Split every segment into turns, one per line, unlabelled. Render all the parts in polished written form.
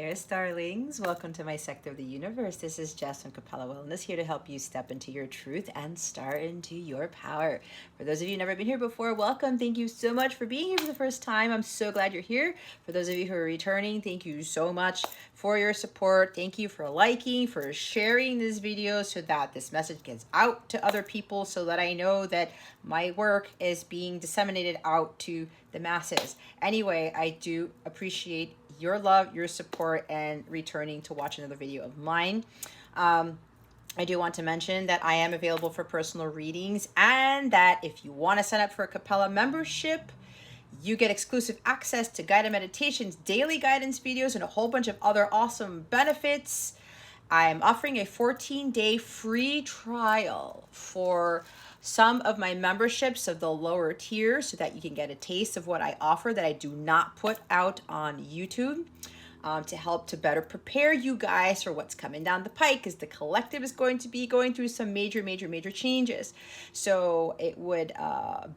Taurus, darlings. Welcome to my sector of the universe. This is Jess from Capella Wellness, here to help you step into your truth and start into your power. For those of you who've never been here before, welcome. Thank you so much for being here for the first time. I'm so glad you're here. For those of you who are returning, thank you so much for your support. Thank you for liking, for sharing this video so that this message gets out to other people, so that I know that my work is being disseminated out to the masses. Anyway, I do appreciate your love, your support, and returning to watch another video of mine. I do want to mention that I am available for personal readings, and that if you want to sign up for a Capella membership, you get exclusive access to guided meditations, daily guidance videos, and a whole bunch of other awesome benefits. I'm offering a 14-day free trial for some of my memberships of the lower tier, so that you can get a taste of what I offer that I do not put out on YouTube, to help to better prepare you guys for what's coming down the pike, because the collective is going to be going through some major changes. So it would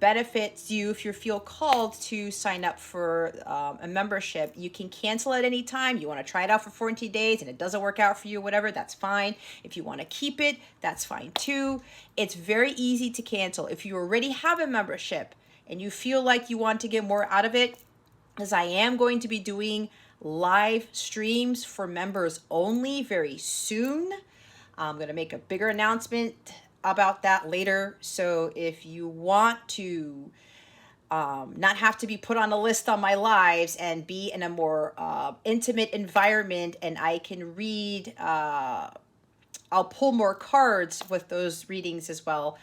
benefit you if you feel called to sign up for a membership. You can cancel at any time. You want to try it out for 14 days and it doesn't work out for you, whatever, that's fine. If you want to keep it, that's fine too. It's very easy to cancel. If you already have a membership and you feel like you want to get more out of it, because I am going to be doing live streams for members only very soon. I'm going to make a bigger announcement about that later. So if you want to not have to be put on a list on my lives and be in a more intimate environment, and I can read, I'll pull more cards with those readings as well.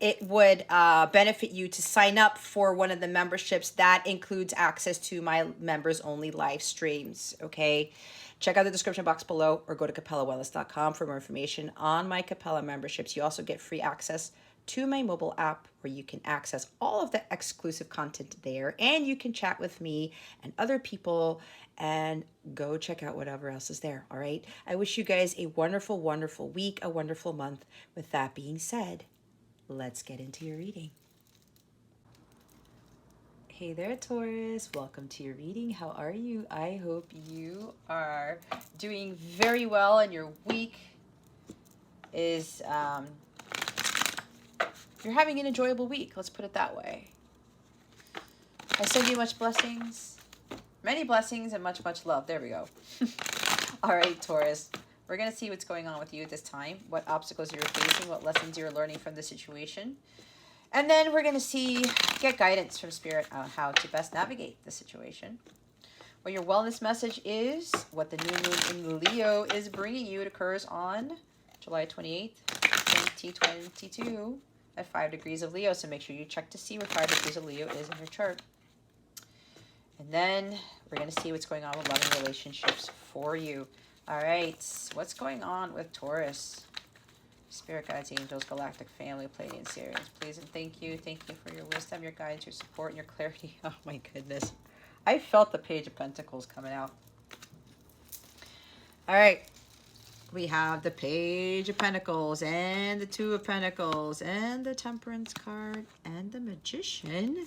It would benefit you to sign up for one of the memberships that includes access to my members only live streams. Okay, check out the description box below, or go to capellawellness.com for more information on my Capella memberships. You also get free access to my mobile app, where you can access all of the exclusive content there, and you can chat with me and other people, and go check out whatever else is there. All right, I wish you guys a wonderful week, a wonderful month. With that being said, let's get into your reading. Hey there, Taurus. Welcome to your reading. How are you? I hope you are doing very well, and your week is, you're having an enjoyable week. Let's put it that way. I send you much blessings, many blessings, and much love. There we go. All right, Taurus. We're going to see what's going on with you at this time, what obstacles you're facing, what lessons you're learning from the situation. And then we're going to get guidance from Spirit on how to best navigate the situation. What your wellness message is, what the new moon in Leo is bringing you. It occurs on July 28th, 2022 at 5 degrees of Leo. So make sure you check to see where 5 degrees of Leo is in your chart. And then we're going to see what's going on with loving relationships for you. All right, what's going on with Taurus? Spirit guides, angels, galactic family, Pleiadian series, please and thank you. Thank you for your wisdom, your guidance, your support, and your clarity. Oh my goodness. I felt the Page of Pentacles coming out. All right, we have the Page of Pentacles, and the Two of Pentacles, and the Temperance card, and the Magician,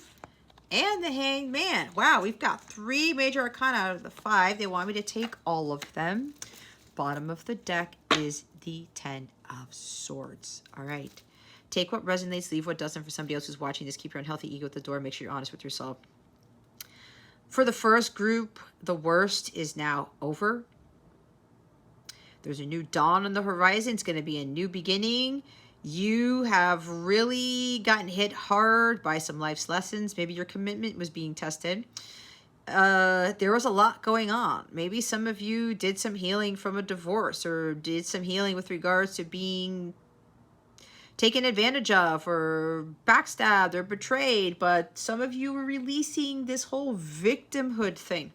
and the Hanged Man. Wow, we've got 3 major arcana out of the 5. They want me to take all of them. Bottom of the deck is the 10 of Swords. All right. Take what resonates, leave what doesn't. For somebody else who's watching this, keep your unhealthy ego at the door. Make sure you're honest with yourself. For the first group, the worst is now over. There's a new dawn on the horizon. It's going to be a new beginning. You have really gotten hit hard by some life's lessons. Maybe your commitment was being tested. There was a lot going on. Maybe some of you did some healing from a divorce, or did some healing with regards to being taken advantage of, or backstabbed, or betrayed. But some of you were releasing this whole victimhood thing.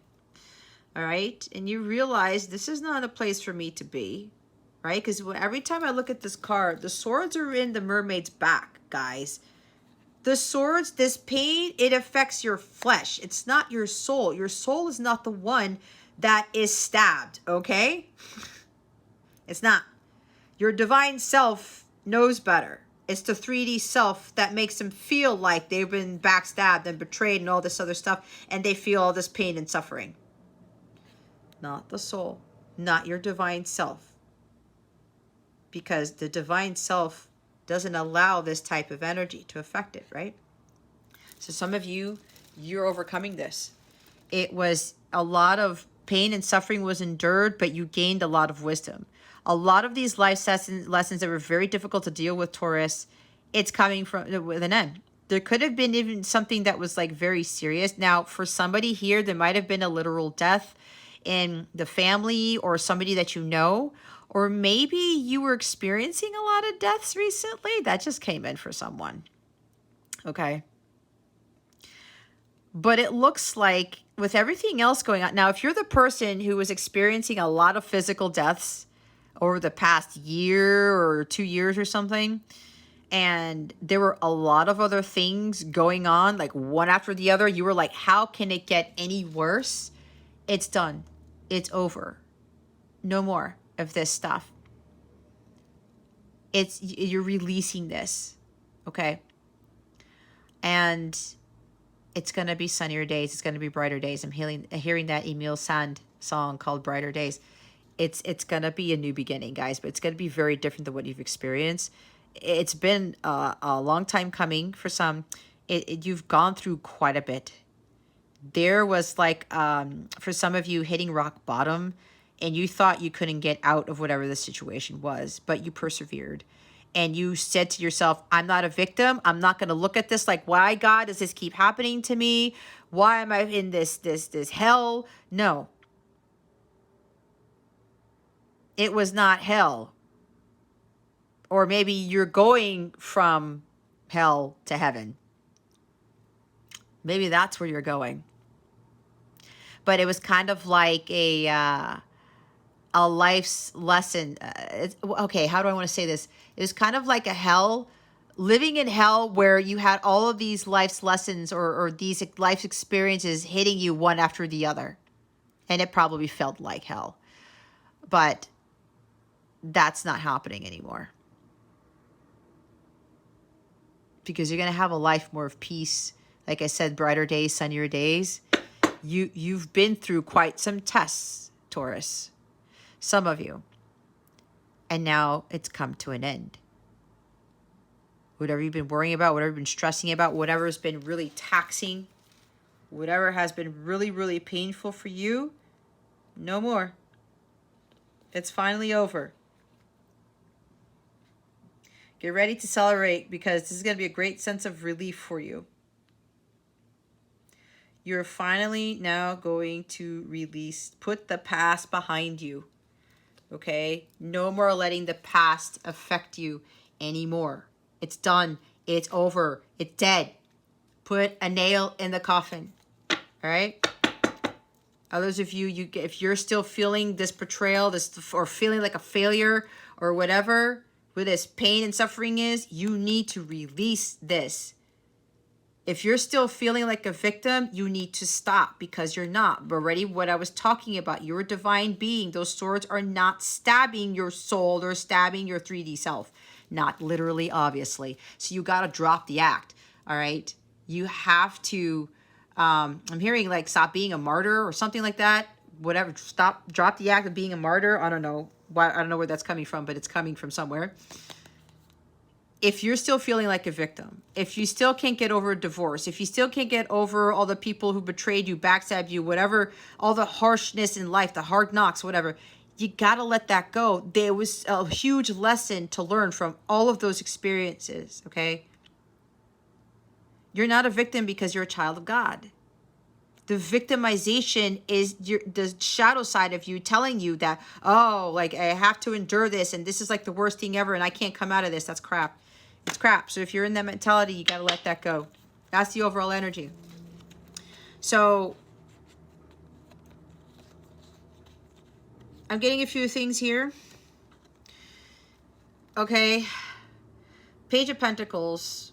All right. And you realize this is not a place for me to be. Right? Because every time I look at this card, the swords are in the mermaid's back, guys. The swords, this pain, it affects your flesh. It's not your soul. Your soul is not the one that is stabbed, okay? It's not. Your divine self knows better. It's the 3D self that makes them feel like they've been backstabbed and betrayed and all this other stuff, and they feel all this pain and suffering. not the soul, not your divine self. Because the divine self doesn't allow this type of energy to affect it, right? So some of you, you're overcoming this. It was a lot of pain and suffering was endured, but you gained a lot of wisdom. A lot of these life lessons that were very difficult to deal with, Taurus, it's coming from with an end. There could have been even something that was like very serious. Now, for somebody here, there might have been a literal death in the family or somebody that you know, or maybe you were experiencing a lot of deaths recently. That just came in for someone. Okay. But it looks like with everything else going on, now, if you're the person who was experiencing a lot of physical deaths over the past year or 2 years or something, and there were a lot of other things going on, like one after the other, you were like, how can it get any worse? It's done. It's over. No more of this stuff. You're releasing this, okay? And it's going to be sunnier days. It's going to be brighter days. I'm hearing that Emile Sand song called Brighter Days. It's going to be a new beginning, guys, but it's going to be very different than what you've experienced. It's been a long time coming for some. You've gone through quite a bit. There was like, for some of you, hitting rock bottom, and you thought you couldn't get out of whatever the situation was, but you persevered. And you said to yourself, I'm not a victim. I'm not going to look at this like, why, God, does this keep happening to me? Why am I in this hell? No. It was not hell. Or maybe you're going from hell to heaven. Maybe that's where you're going. But it was kind of like a life's lesson. Okay, how do I want to say this? It was kind of like a hell, living in hell where you had all of these life's lessons or these life experiences hitting you one after the other. And it probably felt like hell. But that's not happening anymore. Because you're going to have a life more of peace. Like I said, brighter days, sunnier days. You've been through quite some tests, Taurus. Some of you. And now it's come to an end. Whatever you've been worrying about, whatever you've been stressing about, whatever has been really taxing, whatever has been really, really painful for you, no more. It's finally over. Get ready to celebrate because this is going to be a great sense of relief for you. You're finally now going to release, put the past behind you. Okay? No more letting the past affect you anymore. It's done. It's over. It's dead. Put a nail in the coffin. All right? Others of you, if you're still feeling this betrayal, or feeling like a failure or whatever, where this pain and suffering is, you need to release this. If you're still feeling like a victim, you need to stop because you're not. But already what I was talking about, you're a divine being. Those swords are not stabbing your soul. They're stabbing your 3D self. Not literally, obviously. So you got to drop the act, all right? You have to, I'm hearing like stop being a martyr or something like that. Whatever, drop the act of being a martyr. I don't know where that's coming from, but it's coming from somewhere. If you're still feeling like a victim, if you still can't get over a divorce, if you still can't get over all the people who betrayed you, backstabbed you, whatever, all the harshness in life, the hard knocks, whatever, you got to let that go. There was a huge lesson to learn from all of those experiences, okay? You're not a victim because you're a child of God. The victimization is the shadow side of you telling you that, oh, like I have to endure this and this is like the worst thing ever and I can't come out of this. That's crap. It's crap. So if you're in that mentality, you got to let that go. That's the overall energy. So I'm getting a few things here. Okay. Page of Pentacles.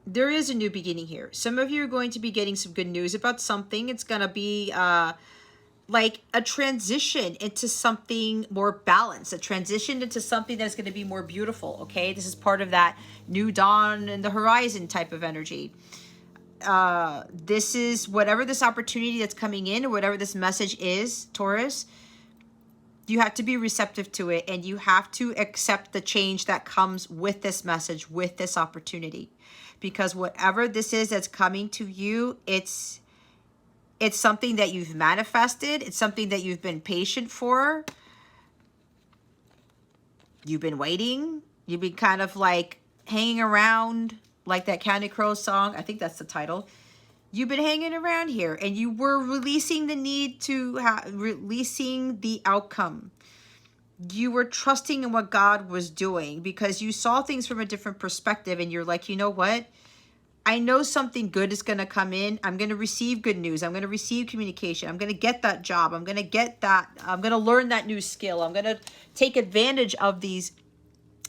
There is a new beginning here. Some of you are going to be getting some good news about something. It's going to be like a transition into something more balanced, a transition into something that's going to be more beautiful, okay? This is part of that new dawn and the horizon type of energy. this is whatever this opportunity that's coming in, or whatever this message is, Taurus, you have to be receptive to it, and you have to accept the change that comes with this message, with this opportunity. Because whatever this is that's coming to you, it's something that you've manifested. It's something that you've been patient for. You've been waiting. You've been kind of like hanging around, like that Counting Crows song. I think that's the title. You've been hanging around here, and you were releasing the need to releasing the outcome. You were trusting in what God was doing because you saw things from a different perspective, and you're like, you know what? I know something good is going to come in. I'm going to receive good news. I'm going to receive communication. I'm going to get that job. I'm going to get that. I'm going to learn that new skill. I'm going to take advantage of these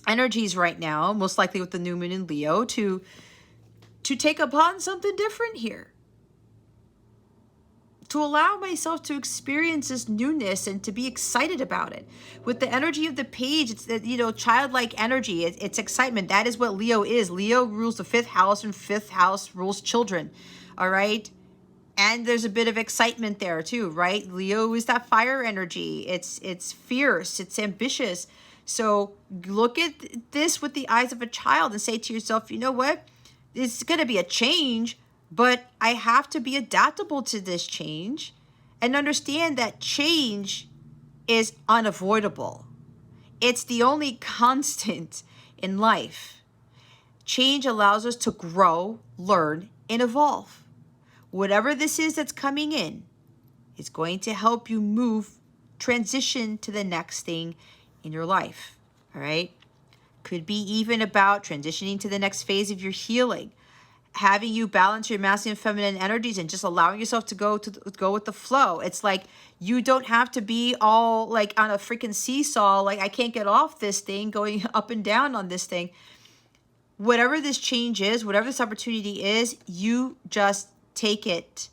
energies right now, most likely with the new moon in Leo, to take upon something different here. To allow myself to experience this newness and to be excited about it. With the energy of the page, it's, you know, childlike energy. It's excitement. That is what Leo is. Leo rules the 5th house, and 5th house rules children. All right. And there's a bit of excitement there too, right? Leo is that fire energy. It's fierce. It's ambitious. So look at this with the eyes of a child and say to yourself, you know what? It's going to be a change, but I have to be adaptable to this change and understand that change is unavoidable. It's the only constant in life. Change allows us to grow, learn, and evolve. Whatever this is that's coming in is going to help you move, transition to the next thing in your life. All right? Could be even about transitioning to the next phase of your healing, having you balance your masculine and feminine energies, and just allowing yourself to go with the flow. It's like you don't have to be all like on a freaking seesaw, like I can't get off this thing, going up and down on this thing. Whatever this change is, whatever this opportunity is, you just take it,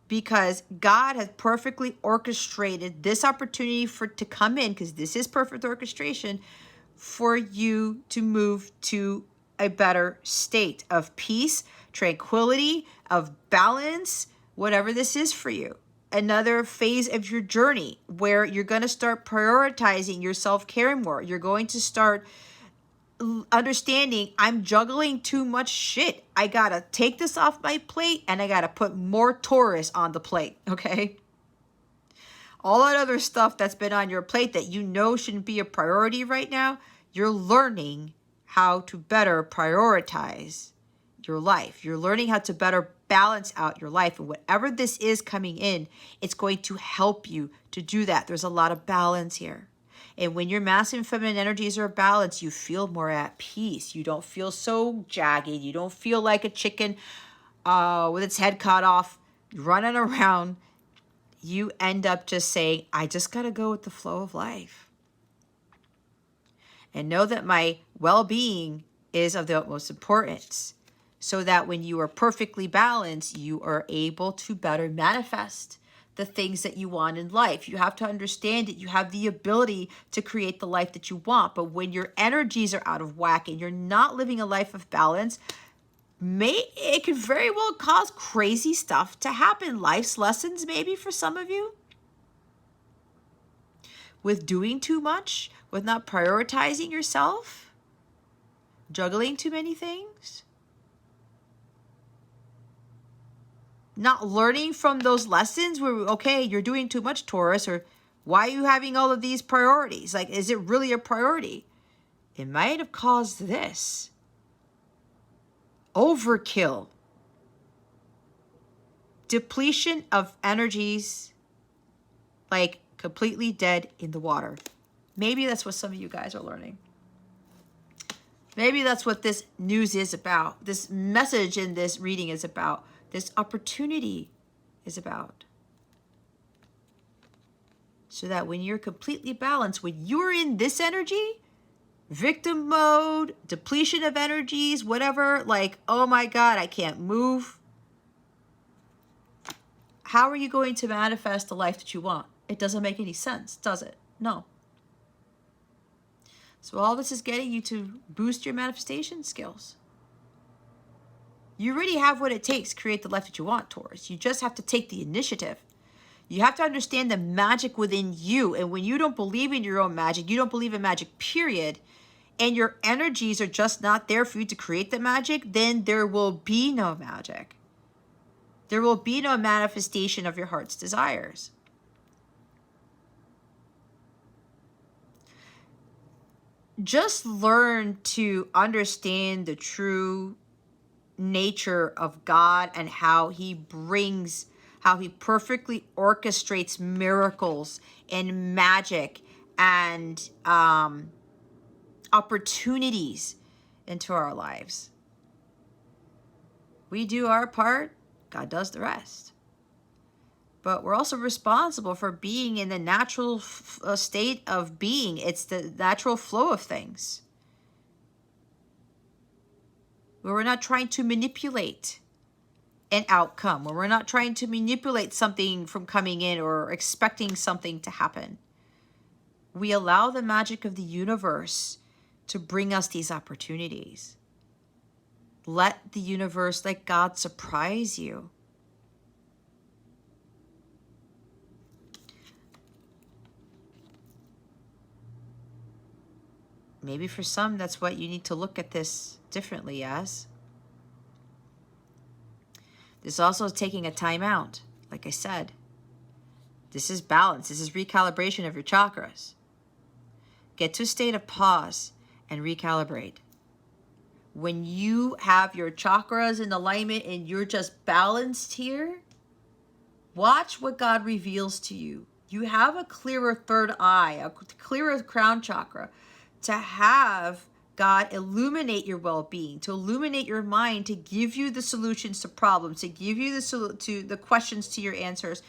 because God has perfectly orchestrated this opportunity to come in, because this is perfect orchestration for you to move to a better state of peace, tranquility, of balance, whatever this is for you. Another phase of your journey where you're going to start prioritizing your self-care more. You're going to start understanding, I'm juggling too much shit. I got to take this off my plate, and I got to put more Taurus on the plate, okay? All that other stuff that's been on your plate that you know shouldn't be a priority right now, you're learning how to better prioritize your life. You're learning how to better balance out your life. And whatever this is coming in, it's going to help you to do that. There's a lot of balance here. And when your masculine and feminine energies are balanced, you feel more at peace. You don't feel so jagged. You don't feel like a chicken with its head cut off, running around. You end up just saying, I just got to go with the flow of life. And know that my well-being is of the utmost importance, so that when you are perfectly balanced, you are able to better manifest the things that you want in life. You have to understand that you have the ability to create the life that you want. But when your energies are out of whack and you're not living a life of balance, it could very well cause crazy stuff to happen. Life's lessons, maybe for some of you. With doing too much, with not prioritizing yourself, juggling too many things, not learning from those lessons where, okay, you're doing too much, Taurus, or why are you having all of these priorities? Like, is it really a priority? It might have caused this. Overkill. Depletion of energies, like completely dead in the water. Maybe that's what some of you guys are learning. Maybe that's what this news is about. This message in this reading is about. This opportunity is about. So that when you're completely balanced, when you're in this energy, victim mode, depletion of energies, whatever, like, oh my God, I can't move. How are you going to manifest the life that you want? It doesn't make any sense, does it? No. So all this is getting you to boost your manifestation skills. You already have what it takes to create the life that you want, Taurus. You just have to take the initiative. You have to understand the magic within you. And when you don't believe in your own magic, you don't believe in magic, period, and your energies are just not there for you to create the magic, then there will be no magic. There will be no manifestation of your heart's desires. Just learn to understand the true nature of God and how he perfectly orchestrates miracles and magic and opportunities into our lives. We do our part, God does the rest. But we're also responsible for being in the natural state of being. It's the natural flow of things, where we're not trying to manipulate an outcome, where we're not trying to manipulate something from coming in or expecting something to happen. We allow the magic of the universe to bring us these opportunities. Let the universe, let God surprise you. Maybe for some, that's what you need to look at this differently as. This also is taking a time out. Like I said, this is balance. This is recalibration of your chakras. Get to a state of pause and recalibrate. When you have your chakras in alignment and you're just balanced here, watch what God reveals to you. You have a clearer third eye, a clearer crown chakra, to have God illuminate your well-being, to illuminate your mind, to give you the solutions to problems, to give you the questions to your answers,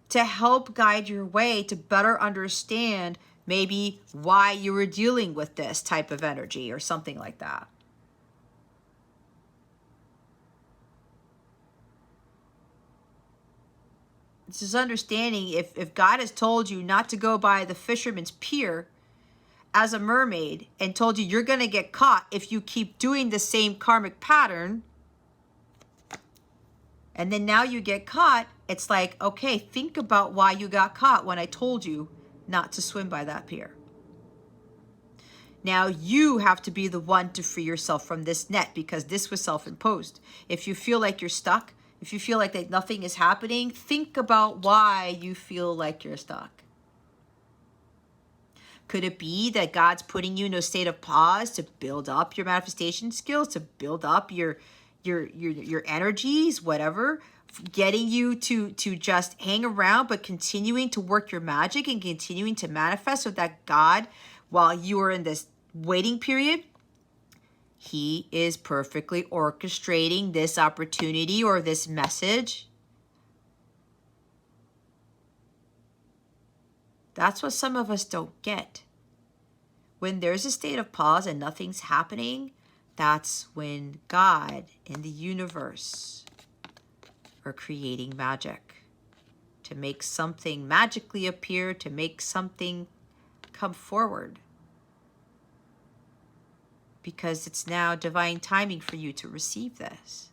to help guide your way to better understand maybe why you were dealing with this type of energy or something like that. This is understanding if God has told you not to go by the fisherman's pier as a mermaid and told you you're going to get caught if you keep doing the same karmic pattern, and then now you get caught, it's like, okay, think about why you got caught when I told you not to swim by that pier. Now you have to be the one to free yourself from this net, because this was self-imposed. If you feel like you're stuck, if you feel like that nothing is happening, think about why you feel like you're stuck. Could it be that God's putting you in a state of pause to build up your manifestation skills, to build up your energies, whatever, getting you to just hang around, but continuing to work your magic and continuing to manifest, so that God, while you are in this waiting period, he is perfectly orchestrating this opportunity or this message. That's what some of us don't get. When there's a state of pause and nothing's happening, that's when God and the universe are creating magic to make something magically appear, to make something come forward. Because it's now divine timing for you to receive this.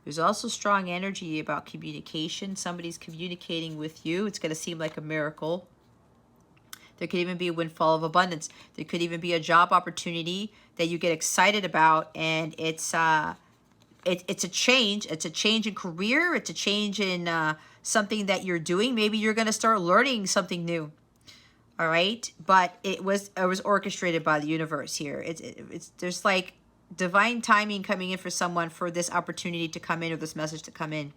There's also strong energy about communication. Somebody's communicating with you. It's going to seem like a miracle. There could even be a windfall of abundance. There could even be a job opportunity that you get excited about, and it's a change. It's a change in career. It's a change in something that you're doing. Maybe you're going to start learning something new. All right, but it was orchestrated by the universe here. There's like divine timing coming in for someone for this opportunity to come in, or this message to come in.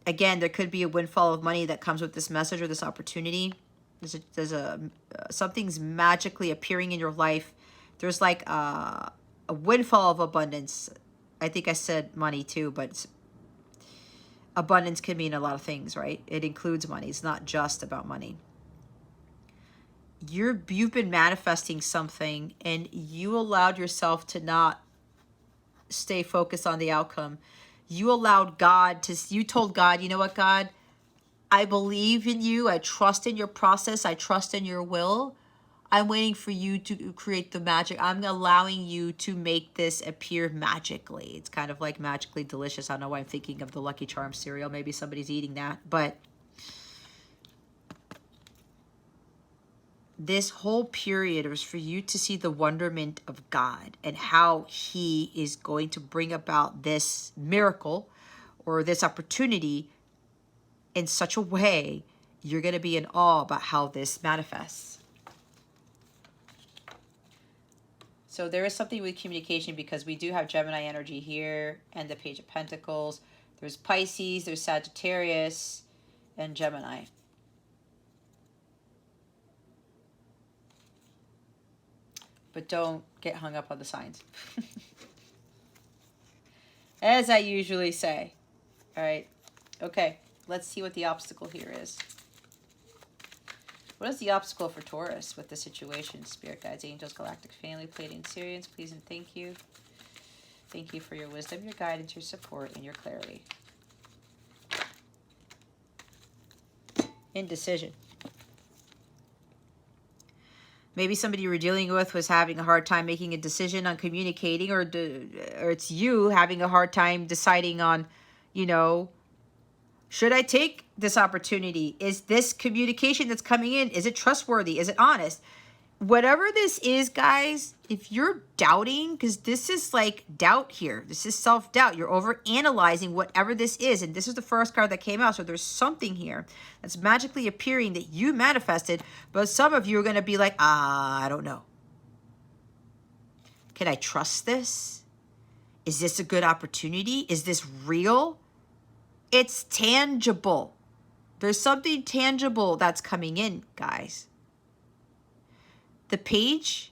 Again, there could be a windfall of money that comes with this message or this opportunity. Something's magically appearing in your life. There's like a windfall of abundance. I think I said money too, but abundance can mean a lot of things, right? It includes money. It's not just about money. You've been manifesting something, and you allowed yourself to not stay focused on the outcome. You allowed God to, you told God, you know what, God, I believe in you. I trust in your process. I trust in your will. I'm waiting for you to create the magic. I'm allowing you to make this appear magically. It's kind of like magically delicious. I don't know why I'm thinking of the Lucky Charms cereal. Maybe somebody's eating that. But this whole period was for you to see the wonderment of God and how he is going to bring about this miracle or this opportunity in such a way you're going to be in awe about how this manifests. So there is something with communication because we do have Gemini energy here and the Page of Pentacles. There's Pisces, there's Sagittarius, and Gemini. But don't get hung up on the signs. As I usually say. All right. Okay. Let's see what the obstacle here is. What is the obstacle for Taurus with the situation? Spirit guides, angels, galactic family, Pleiadian Sirians, please and thank you. Thank you for your wisdom, your guidance, your support, and your clarity. Indecision. Maybe somebody you were dealing with was having a hard time making a decision on communicating, or it's you having a hard time deciding on, you know, should I take this opportunity? Is this communication that's coming in, is it trustworthy? Is it honest? Whatever this is, guys, if you're doubting, because this is like doubt here. This is self-doubt. You're over-analyzing whatever this is. And this is the first card that came out. So there's something here that's magically appearing that you manifested. But some of you are going to be like, I don't know. Can I trust this? Is this a good opportunity? Is this real? It's tangible. There's something tangible that's coming in, guys. The page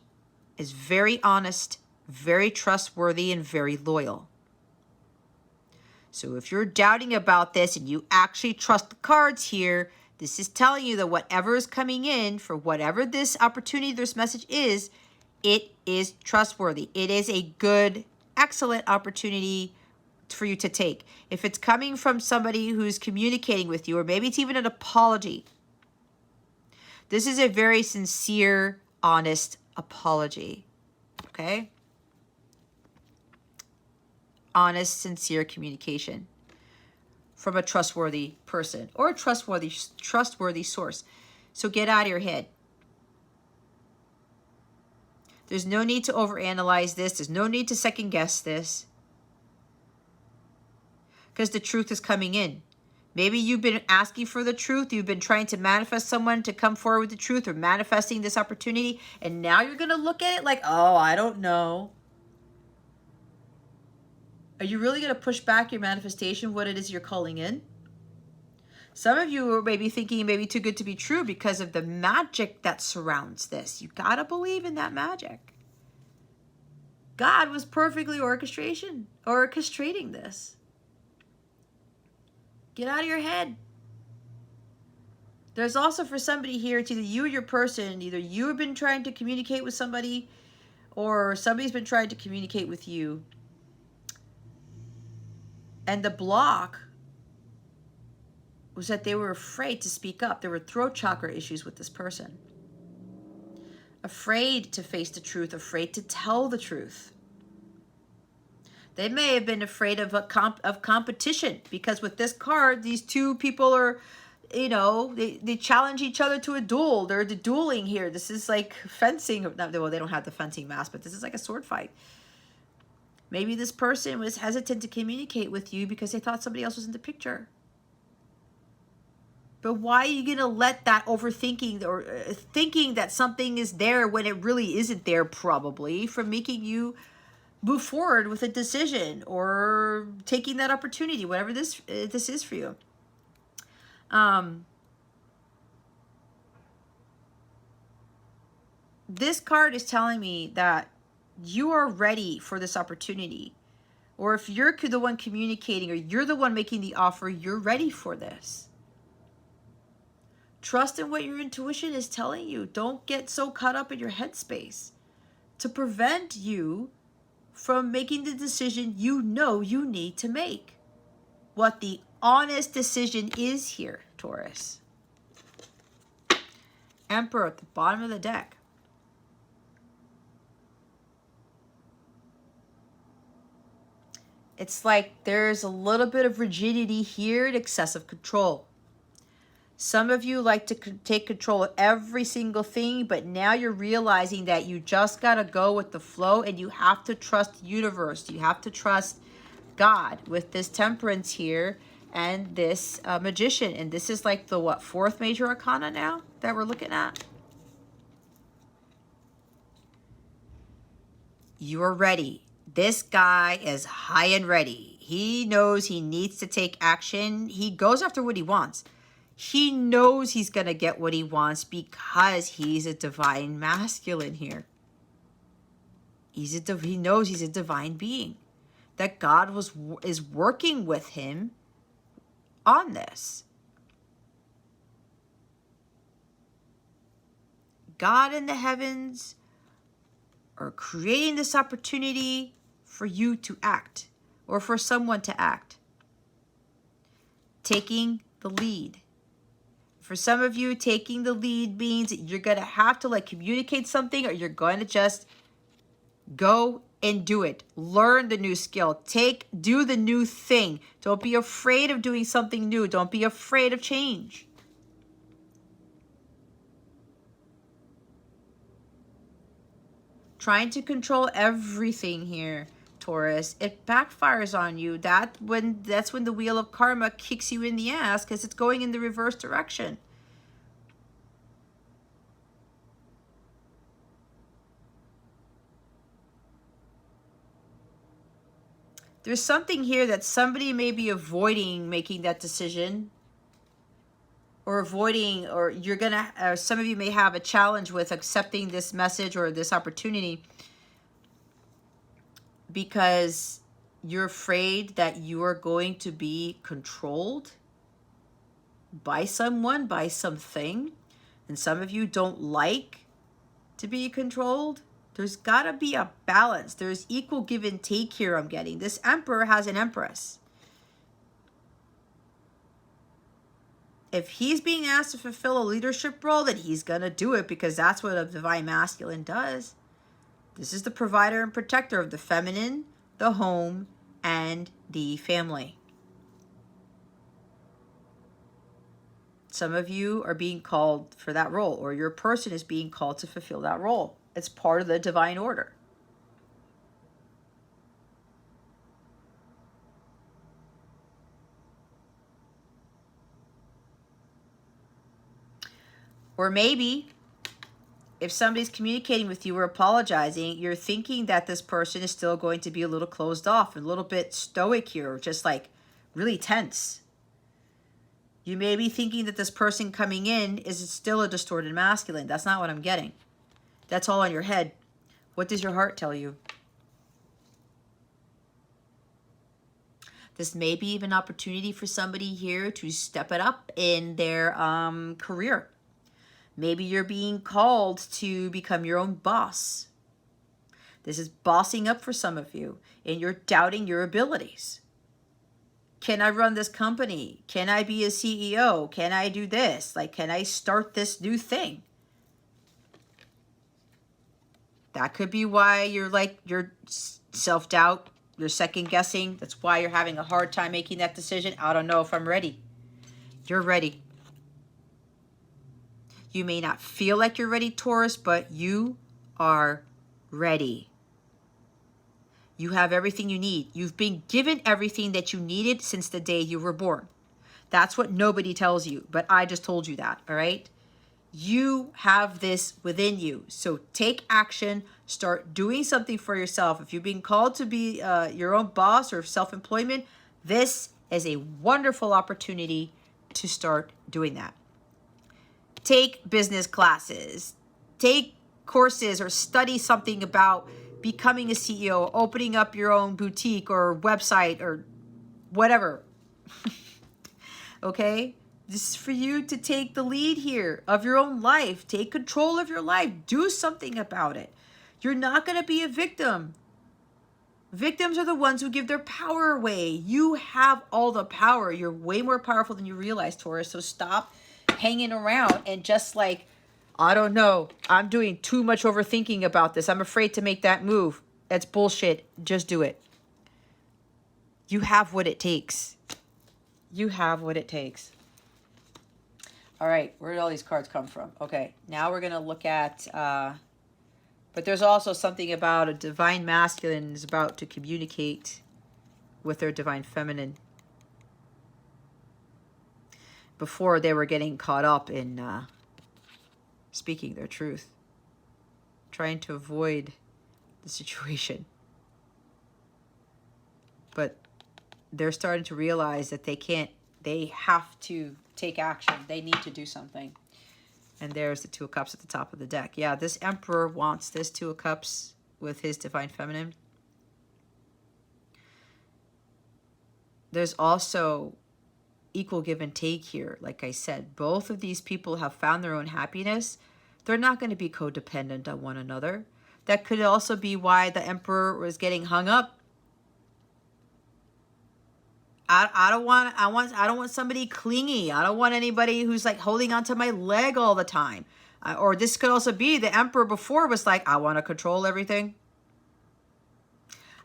is very honest, very trustworthy, and very loyal. So if you're doubting about this and you actually trust the cards here, this is telling you that whatever is coming in for whatever this opportunity, this message is, it is trustworthy. It is a good, excellent opportunity for you to take. If it's coming from somebody who's communicating with you, or maybe it's even an apology, this is a very sincere, honest apology. Okay? Honest, sincere communication from a trustworthy person or a trustworthy source. So get out of your head. There's no need to overanalyze this. There's no need to second guess this, because the truth is coming in. Maybe you've been asking for the truth. You've been trying to manifest someone to come forward with the truth, or manifesting this opportunity. And now you're going to look at it like, oh, I don't know. Are you really going to push back your manifestation, what it is you're calling in? Some of you are maybe thinking maybe too good to be true because of the magic that surrounds this. You got to believe in that magic. God was perfectly orchestrating this. Get out of your head. There's also for somebody here, it's either you or your person, either you have been trying to communicate with somebody or somebody's been trying to communicate with you. And the block was that they were afraid to speak up. There were throat chakra issues with this person. Afraid to face the truth, afraid to tell the truth. They may have been afraid of competition, because with this card, these two people are, you know, they challenge each other to a duel. They're dueling here. This is like fencing. Well, they don't have the fencing mask, but this is like a sword fight. Maybe this person was hesitant to communicate with you because they thought somebody else was in the picture. But why are you going to let that overthinking or thinking that something is there when it really isn't there, probably, from making you move forward with a decision or taking that opportunity, whatever this is for you. This card is telling me that you are ready for this opportunity. Or if you're the one communicating or you're the one making the offer, you're ready for this. Trust in what your intuition is telling you. Don't get so caught up in your headspace to prevent you from making the decision you know you need to make. What the honest decision is here, Taurus. Emperor at the bottom of the deck. It's like there's a little bit of rigidity here and excessive control. Some of you like to take control of every single thing, but now you're realizing that you just got to go with the flow, and you have to trust the universe. You have to trust God with this temperance here and this magician. And this is like the, what, fourth major arcana now that we're looking at? You are ready. This guy is high and ready. He knows he needs to take action. He goes after what he wants. He knows he's going to get what he wants because he's a divine masculine here. He knows he's a divine being. That God is working with him on this. God in the heavens are creating this opportunity for you to act, or for someone to act. Taking the lead. For some of you, taking the lead means that you're going to have to communicate something, or you're going to just go and do it. Learn the new skill. Do the new thing. Don't be afraid of doing something new. Don't be afraid of change. Trying to control everything here, Taurus, it backfires on you. That's when the wheel of karma kicks you in the ass, because it's going in the reverse direction. There's something here that somebody may be avoiding making that decision, or avoiding, or some of you may have a challenge with accepting this message or this opportunity because you're afraid that you are going to be controlled by someone, by something. And some of you don't like to be controlled. There's got to be a balance. There's equal give and take here, I'm getting. This emperor has an empress. If he's being asked to fulfill a leadership role, then he's going to do it, because that's what a divine masculine does. This is the provider and protector of the feminine, the home, and the family. Some of you are being called for that role, or your person is being called to fulfill that role. It's part of the divine order. Or maybe if somebody's communicating with you or apologizing, you're thinking that this person is still going to be a little closed off, a little bit stoic here, or just really tense. You may be thinking that this person coming in is still a distorted masculine. That's not what I'm getting. That's all in your head. What does your heart tell you? This may be even an opportunity for somebody here to step it up in their career. Maybe you're being called to become your own boss. This is bossing up for some of you, and you're doubting your abilities. Can I run this company? Can I be a CEO? Can I do this? Can I start this new thing? That could be why you're self-doubt, you're second guessing. That's why you're having a hard time making that decision. I don't know if I'm ready. You're ready. You may not feel like you're ready, Taurus, but you are ready. You have everything you need. You've been given everything that you needed since the day you were born. That's what nobody tells you, but I just told you that, all right? You have this within you. So take action. Start doing something for yourself. If you're being called to be your own boss or self-employment, this is a wonderful opportunity to start doing that. Take business classes. Take courses or study something about becoming a CEO, opening up your own boutique or website or whatever. Okay? This is for you to take the lead here of your own life. Take control of your life. Do something about it. You're not going to be a victim. Victims are the ones who give their power away. You have all the power. You're way more powerful than you realize, Taurus. So stop hanging around and just I don't know. I'm doing too much overthinking about this. I'm afraid to make that move. That's bullshit. Just do it. You have what it takes. You have what it takes. All right, where did all these cards come from? Okay, now we're going to look at, but there's also something about a divine masculine is about to communicate with their divine feminine before they were getting caught up in speaking their truth, trying to avoid the situation. But they're starting to realize that they have to take action. They need to do something. And there's the Two of Cups at the top of the deck. Yeah, this Emperor wants this Two of Cups with his divine feminine. There's also equal give and take here. Like I said, both of these people have found their own happiness. They're not going to be codependent on one another. That could also be why the Emperor was getting hung up. I don't want somebody clingy. I don't want anybody who's like holding onto my leg all the time. Or this could also be the Emperor before was like, I want to control everything.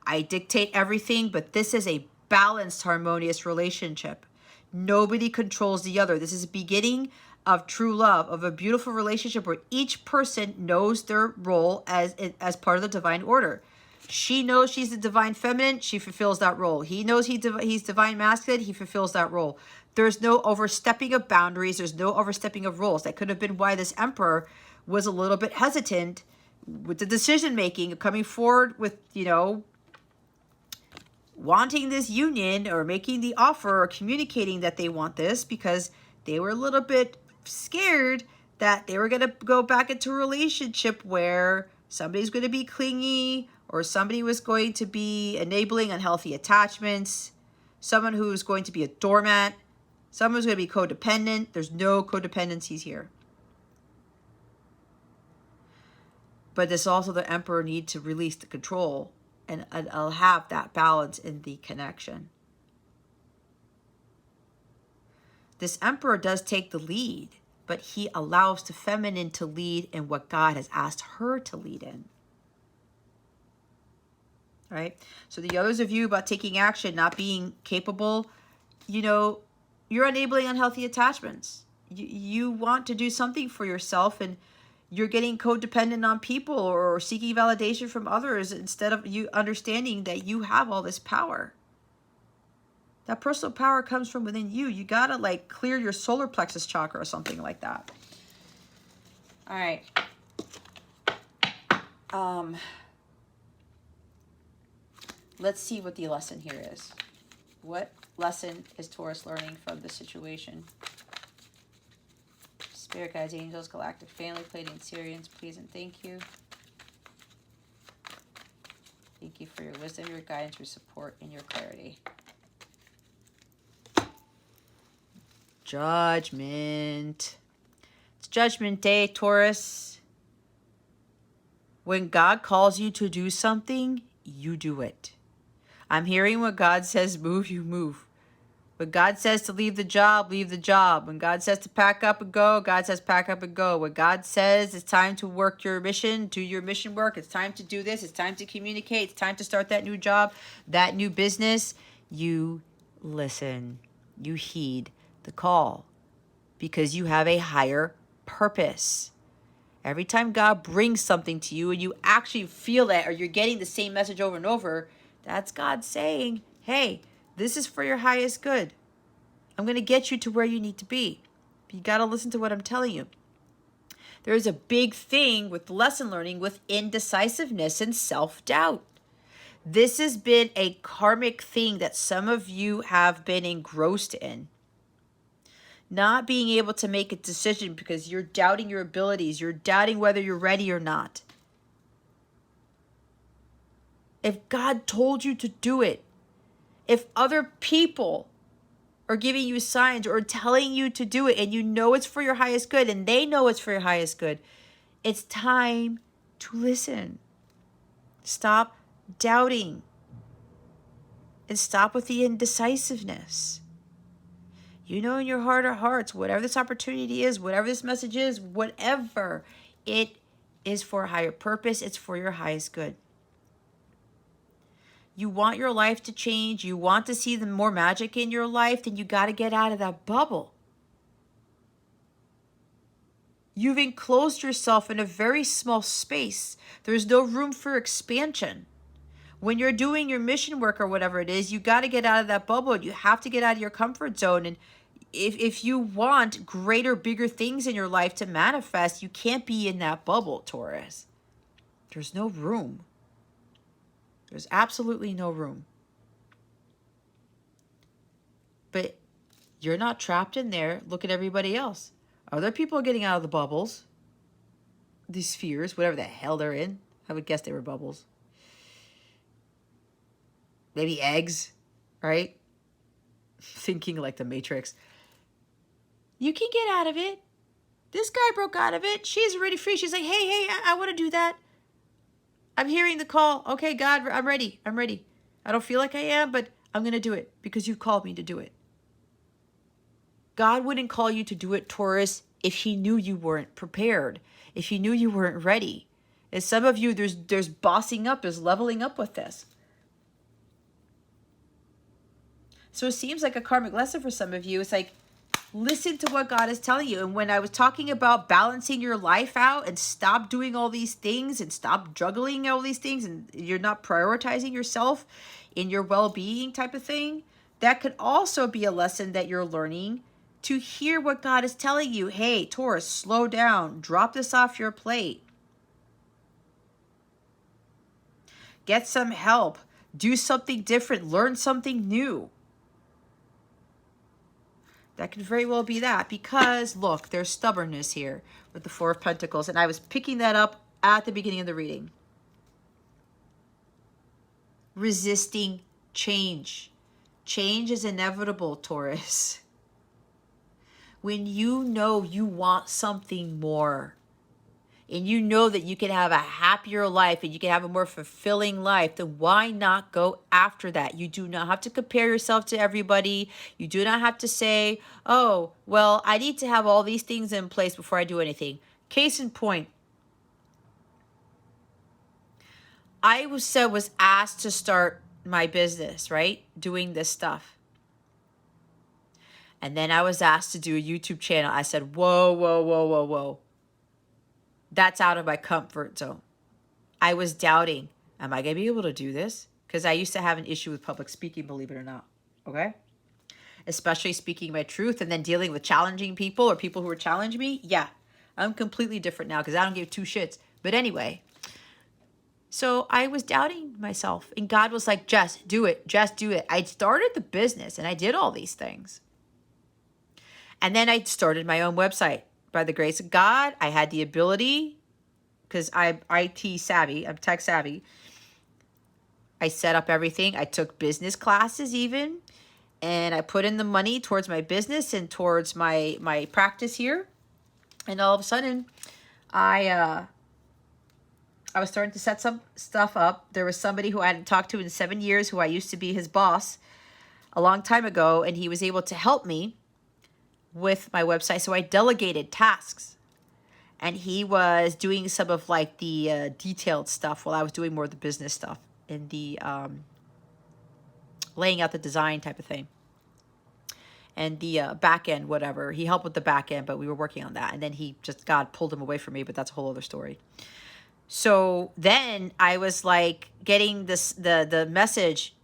I dictate everything, but this is a balanced, harmonious relationship. Nobody controls the other. This is the beginning of true love, of a beautiful relationship where each person knows their role as part of the divine order. She knows she's the divine feminine. She fulfills that role. He knows he's divine masculine. He fulfills that role. There's no overstepping of boundaries. There's no overstepping of roles. That could have been why this Emperor was a little bit hesitant with the decision making, coming forward with, wanting this union or making the offer or communicating that they want this, because they were a little bit scared that they were going to go back into a relationship where somebody's going to be clingy or somebody was going to be enabling unhealthy attachments, someone who's going to be a doormat, someone who's going to be codependent. There's no codependencies here. But this also, the Emperor need to release the control and I'll have that balance in the connection. This Emperor does take the lead, but he allows the feminine to lead in what God has asked her to lead in. All right? So the others of you about taking action, not being capable, you're enabling unhealthy attachments. You want to do something for yourself and you're getting codependent on people or seeking validation from others instead of you understanding that you have all this power. That personal power comes from within you. You got to clear your solar plexus chakra or something like that. All right. Let's see what the lesson here is. What lesson is Taurus learning from this situation? Spirit guides, angels, galactic family, Pleiadian Syrians, please and thank you. Thank you for your wisdom, your guidance, your support, and your clarity. Judgment. It's Judgment Day, Taurus. When God calls you to do something, you do it. I'm hearing when God says move, you move. When God says to leave the job, leave the job. When God says to pack up and go, God says pack up and go. When God says it's time to work your mission, do your mission work. It's time to do this. It's time to communicate. It's time to start that new job, that new business. You listen. You heed the call because you have a higher purpose. Every time God brings something to you and you actually feel that, or you're getting the same message over and over, that's God saying, hey, this is for your highest good. I'm going to get you to where you need to be. You got to listen to what I'm telling you. There is a big thing with lesson learning with indecisiveness and self-doubt. This has been a karmic thing that some of you have been engrossed in. Not being able to make a decision because you're doubting your abilities. You're doubting whether you're ready or not. If God told you to do it, if other people are giving you signs or telling you to do it and you know it's for your highest good and they know it's for your highest good, it's time to listen. Stop doubting and stop with the indecisiveness. You know in your heart of hearts, whatever this opportunity is, whatever this message is, whatever, it is for a higher purpose. It's for your highest good. you want your life to change, you want to see the more magic in your life, then you got to get out of that bubble. You've enclosed yourself in a very small space. There's no room for expansion. When you're doing your mission work or whatever it is, you got to get out of that bubble. You have to get out of your comfort zone. And if you want greater, bigger things in your life to manifest, you can't be in that bubble, Taurus. There's no room. There's absolutely no room. But you're not trapped in there. Look at everybody else. Other people are getting out of the bubbles. These spheres, whatever the hell they're in. I would guess they were bubbles. Maybe eggs, right? Thinking like the Matrix. You can get out of it. This guy broke out of it. She's already free. She's like, hey, I want to do that. I'm hearing the call. Okay, God, I'm ready. I'm ready. I don't feel like I am, but I'm going to do it because you've called me to do it. God wouldn't call you to do it, Taurus, if he knew you weren't prepared, if he knew you weren't ready. And some of you, there's bossing up, there's leveling up with this. So it seems like a karmic lesson for some of you. It's like, listen to what God is telling you. And when I was talking about balancing your life out and stop doing all these things and stop juggling all these things and you're not prioritizing yourself in your well-being type of thing, that could also be a lesson that you're learning to hear what God is telling you. Hey, Taurus, slow down. Drop this off your plate. Get some help. Do something different. Learn something new. That could very well be that because, look, there's stubbornness here with the Four of Pentacles. And I was picking that up at the beginning of the reading. Resisting change. Change is inevitable, Taurus. When you know you want something more and you know that you can have a happier life and you can have a more fulfilling life, then why not go after that? You do not have to compare yourself to everybody. You do not have to say, oh, well, I need to have all these things in place before I do anything. Case in point, I was asked to start my business, right? Doing this stuff. And then I was asked to do a YouTube channel. I said, whoa. That's out of my comfort zone. I was doubting, am I going to be able to do this? Because I used to have an issue with public speaking, believe it or not. Okay? Especially speaking my truth and then dealing with challenging people or people who were challenging me. Yeah, I'm completely different now because I don't give two shits. But anyway, so I was doubting myself. And God was like, Jess, do it. Just do it. I started the business and I did all these things. And then I started my own website. By the grace of God, I had the ability, because I'm IT savvy, I'm tech savvy. I set up everything. I took business classes even. And I put in the money towards my business and towards my practice here. And all of a sudden, I was starting to set some stuff up. There was somebody who I hadn't talked to in 7 years, who I used to be his boss a long time ago. And he was able to help me with my website. So I delegated tasks. And he was doing some of like the detailed stuff while I was doing more of the business stuff and the laying out the design type of thing. And the back end, whatever. He helped with the back end, but we were working on that. And then God pulled him away from me, but that's a whole other story. So then I was like getting the message,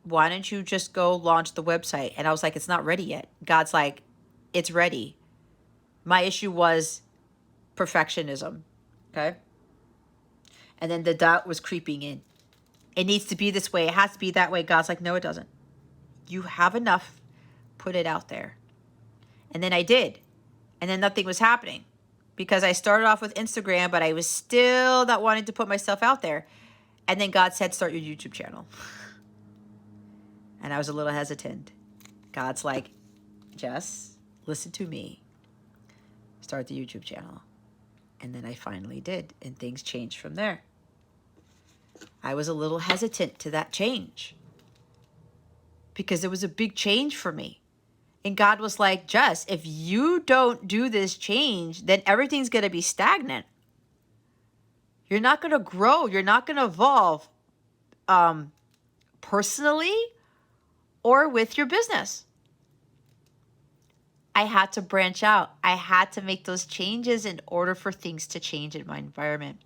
why don't you just go launch the website? And I was like, it's not ready yet. God's like, it's ready. My issue was perfectionism. Okay. And then the doubt was creeping in. It needs to be this way. It has to be that way. God's like, no, it doesn't. You have enough. Put it out there. And then I did. And then nothing was happening because I started off with Instagram, but I was still not wanting to put myself out there. And then God said, start your YouTube channel. And I was a little hesitant. God's like, Jess, listen to me. Start the YouTube channel. And then I finally did. And things changed from there. I was a little hesitant to that change because it was a big change for me. And God was like, Jess, if you don't do this change, then everything's going to be stagnant. You're not going to grow. You're not going to evolve. personally or with your business. I had to branch out. I had to make those changes in order for things to change in my environment.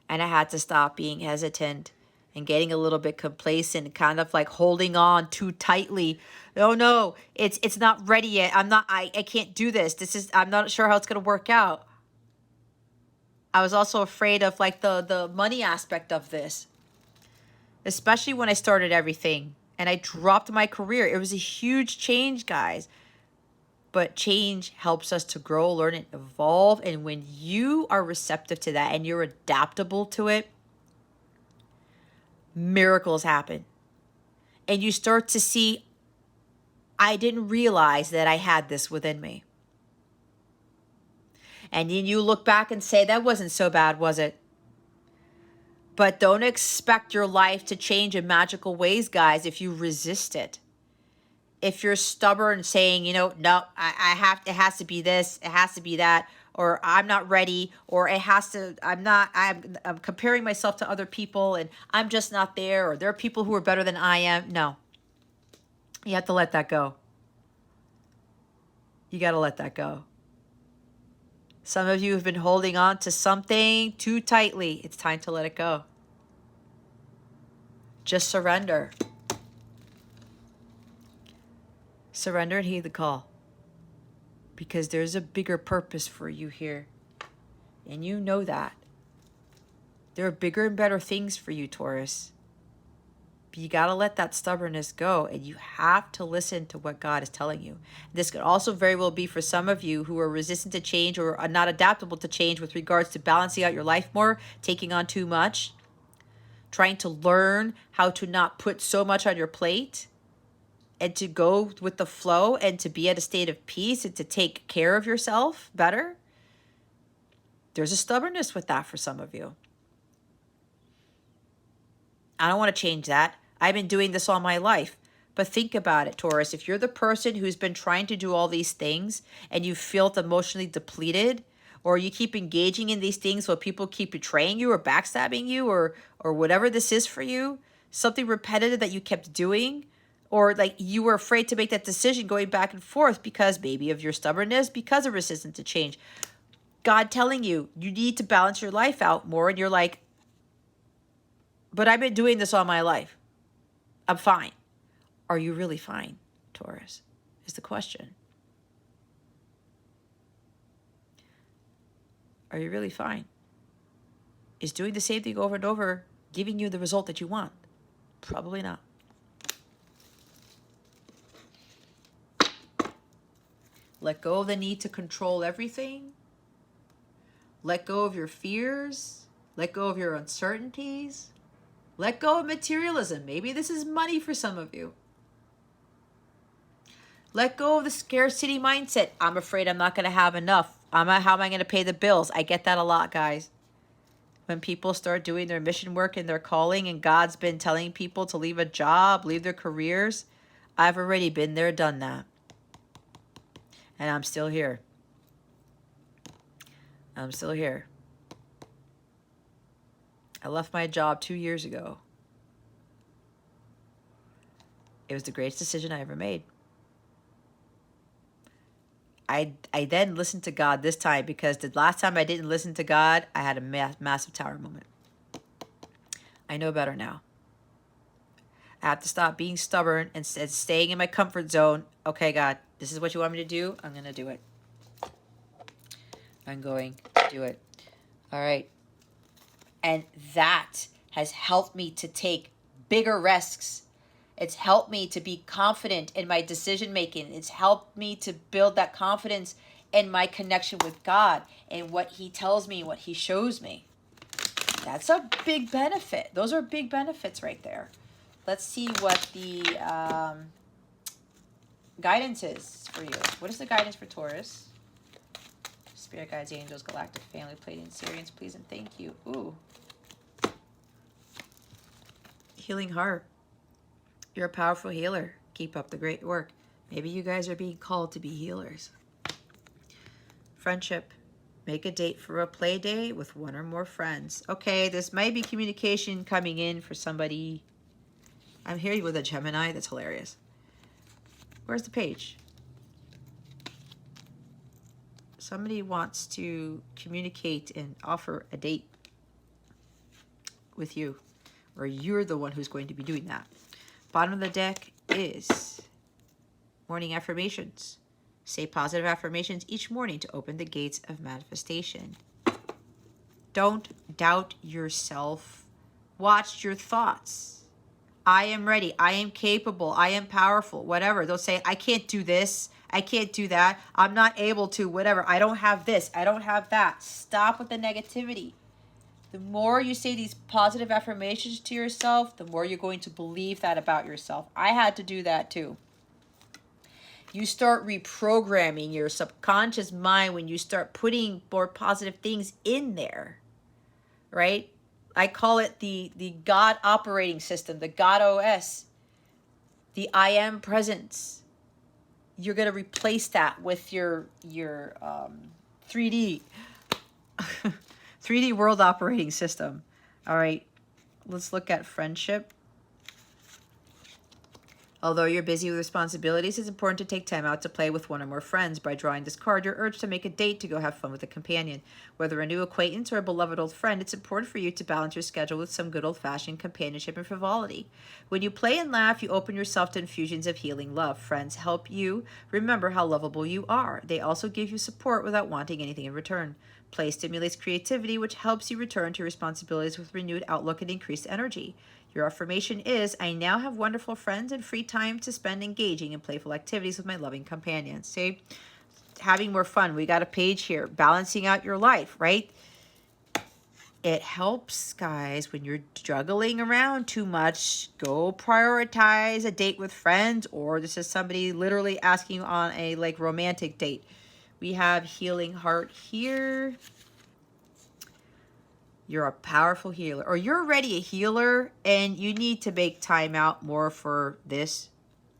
And I had to stop being hesitant and getting a little bit complacent, kind of like holding on too tightly. Oh no, it's not ready yet. I can't do this. I'm not sure how it's gonna work out. I was also afraid of like the money aspect of this, especially when I started everything and I dropped my career. It was a huge change, guys. But change helps us to grow, learn, and evolve. And when you are receptive to that and you're adaptable to it, miracles happen. And you start to see, I didn't realize that I had this within me. And then you look back and say, that wasn't so bad, was it? But don't expect your life to change in magical ways, guys, if you resist it. If you're stubborn saying, no, it has to be this, it has to be that, or I'm not ready, or I'm comparing myself to other people and I'm just not there, or there are people who are better than I am. No, you have to let that go. You got to let that go. Some of you have been holding on to something too tightly. It's time to let it go. Just surrender. Surrender and heed the call. Because there's a bigger purpose for you here. And you know that. There are bigger and better things for you, Taurus. But you got to let that stubbornness go. And you have to listen to what God is telling you. This could also very well be for some of you who are resistant to change or are not adaptable to change with regards to balancing out your life more, taking on too much, trying to learn how to not put so much on your plate, and to go with the flow and to be at a state of peace and to take care of yourself better. There's a stubbornness with that for some of you. I don't want to change that. I've been doing this all my life. But think about it, Taurus. If you're the person who's been trying to do all these things and you feel emotionally depleted, or you keep engaging in these things while people keep betraying you or backstabbing you or whatever this is for you, something repetitive that you kept doing, or like you were afraid to make that decision going back and forth because maybe of your stubbornness, because of resistance to change. God telling you, you need to balance your life out more. And you're like, but I've been doing this all my life. I'm fine. Are you really fine, Taurus? Is the question. Are you really fine? Is doing the same thing over and over giving you the result that you want? Probably not. Let go of the need to control everything. Let go of your fears. Let go of your uncertainties. Let go of materialism. Maybe this is money for some of you. Let go of the scarcity mindset. I'm afraid I'm not going to have enough. How am I going to pay the bills? I get that a lot, guys. When people start doing their mission work and their calling, and God's been telling people to leave a job, leave their careers, I've already been there, done that. And I'm still here. I'm still here. I left my job 2 years ago. It was the greatest decision I ever made. I then listened to God this time, because the last time I didn't listen to God, I had a massive tower moment. I know better now. I have to stop being stubborn and staying in my comfort zone. Okay, God, this is what you want me to do. I'm going to do it. I'm going to do it. All right. And that has helped me to take bigger risks. It's helped me to be confident in my decision making. It's helped me to build that confidence in my connection with God and what He tells me, what He shows me. That's a big benefit. Those are big benefits right there. Let's see what the guidance is for you. What is the guidance for Taurus? Spirit guides, angels, galactic family, Pleiadian, Sirians, please and thank you. Ooh. Healing heart. You're a powerful healer. Keep up the great work. Maybe you guys are being called to be healers. Friendship. Make a date for a play day with one or more friends. Okay, this might be communication coming in for somebody. I'm here with a Gemini. That's hilarious. Where's the page? Somebody wants to communicate and offer a date with you, or you're the one who's going to be doing that. Bottom of the deck is morning affirmations. Say positive affirmations each morning to open the gates of manifestation. Don't doubt yourself. Watch your thoughts. I am ready. I am capable. I am powerful. Whatever. They'll say, I can't do this. I can't do that. I'm not able to. Whatever. I don't have this. I don't have that. Stop with the negativity. The more you say these positive affirmations to yourself, the more you're going to believe that about yourself. I had to do that too. You start reprogramming your subconscious mind when you start putting more positive things in there, right? I call it the God operating system, the God OS, the I am presence. You're going to replace that with your 3D 3D world operating system. All right, let's look at friendship. Although you're busy with responsibilities, it's important to take time out to play with one or more friends. By drawing this card, your urge to make a date to go have fun with a companion. Whether a new acquaintance or a beloved old friend, it's important for you to balance your schedule with some good old-fashioned companionship and frivolity. When you play and laugh, you open yourself to infusions of healing love. Friends help you remember how lovable you are. They also give you support without wanting anything in return. Play stimulates creativity, which helps you return to responsibilities with renewed outlook and increased energy. Your affirmation is, I now have wonderful friends and free time to spend engaging in playful activities with my loving companions. See, having more fun. We got a page here, balancing out your life, right? It helps, guys, when you're juggling around too much. Go prioritize a date with friends, or this is somebody literally asking you on a romantic date. We have healing heart here. You're a powerful healer, or you're already a healer and you need to make time out more for this,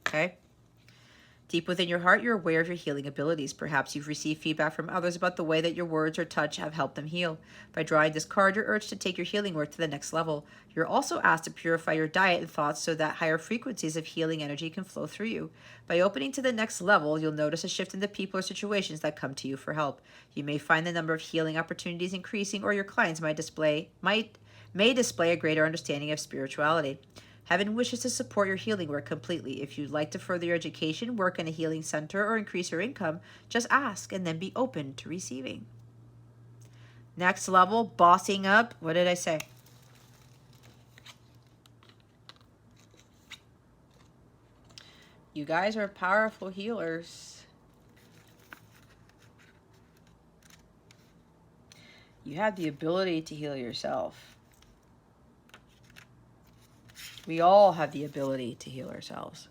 okay? Deep within your heart, you're aware of your healing abilities. Perhaps you've received feedback from others about the way that your words or touch have helped them heal. By drawing this card, you're urged to take your healing work to the next level. You're also asked to purify your diet and thoughts so that higher frequencies of healing energy can flow through you. By opening to the next level, you'll notice a shift in the people or situations that come to you for help. You may find the number of healing opportunities increasing, or your clients may display a greater understanding of spirituality. Heaven wishes to support your healing work completely. If you'd like to further your education, work in a healing center, or increase your income, just ask and then be open to receiving. Next level, bossing up. What did I say? You guys are powerful healers. You have the ability to heal yourself. We all have the ability to heal ourselves.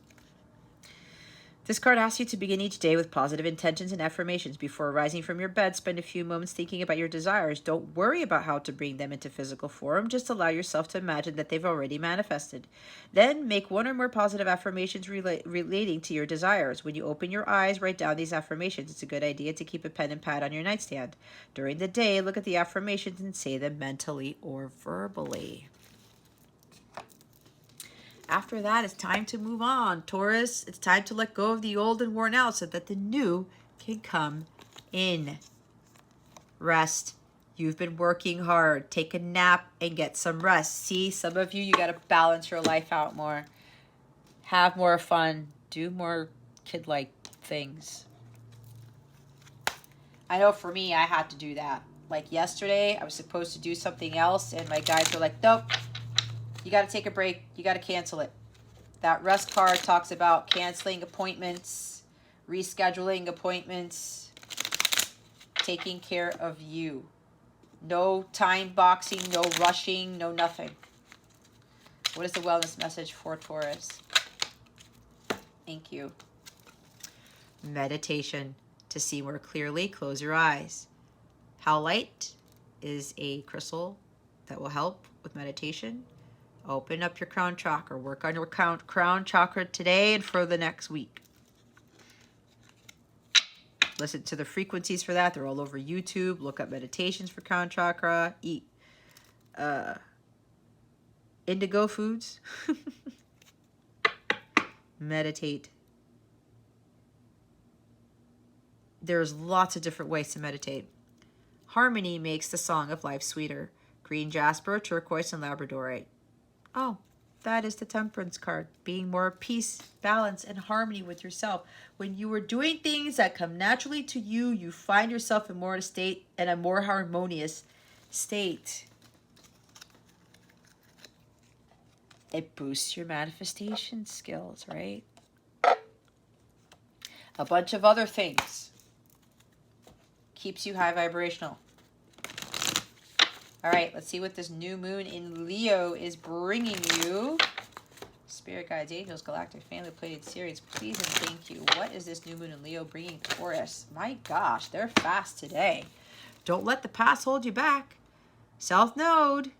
This card asks you to begin each day with positive intentions and affirmations. Before rising from your bed, spend a few moments thinking about your desires. Don't worry about how to bring them into physical form. Just allow yourself to imagine that they've already manifested. Then make one or more positive affirmations relating to your desires. When you open your eyes, write down these affirmations. It's a good idea to keep a pen and pad on your nightstand. During the day, look at the affirmations and say them mentally or verbally. After that, it's time to move on, Taurus. It's time to let go of the old and worn out so that the new can come in. Rest. You've been working hard. Take a nap and get some rest. See, some of you got to balance your life out more. Have more fun. Do more kid-like things. I know for me, I had to do that. Like yesterday, I was supposed to do something else, and my guys were like, nope. You got to take a break. You got to cancel it. That rest card talks about canceling appointments, rescheduling appointments, taking care of you. No time boxing, no rushing, no nothing. What is the wellness message for Taurus? Thank you. Meditation. To see more clearly, close your eyes. Howlite is a crystal that will help with meditation. Open up your crown chakra. Work on your crown chakra today and for the next week. Listen to the frequencies for that. They're all over YouTube. Look up meditations for crown chakra. Eat indigo foods. meditate. There's lots of different ways to meditate. Harmony makes the song of life sweeter. Green jasper, turquoise, and labradorite. Oh, that is the temperance card. Being more at peace, balance, and harmony with yourself. When you are doing things that come naturally to you, you find yourself in a more harmonious state. It boosts your manifestation skills, right? A bunch of other things. Keeps you high vibrational. All right, let's see what this new moon in Leo is bringing you. Spirit guides, angels, galactic family plated series, please and thank you. What is this new moon in Leo bringing Taurus? My gosh, they're fast today. Don't let the past hold you back. South Node.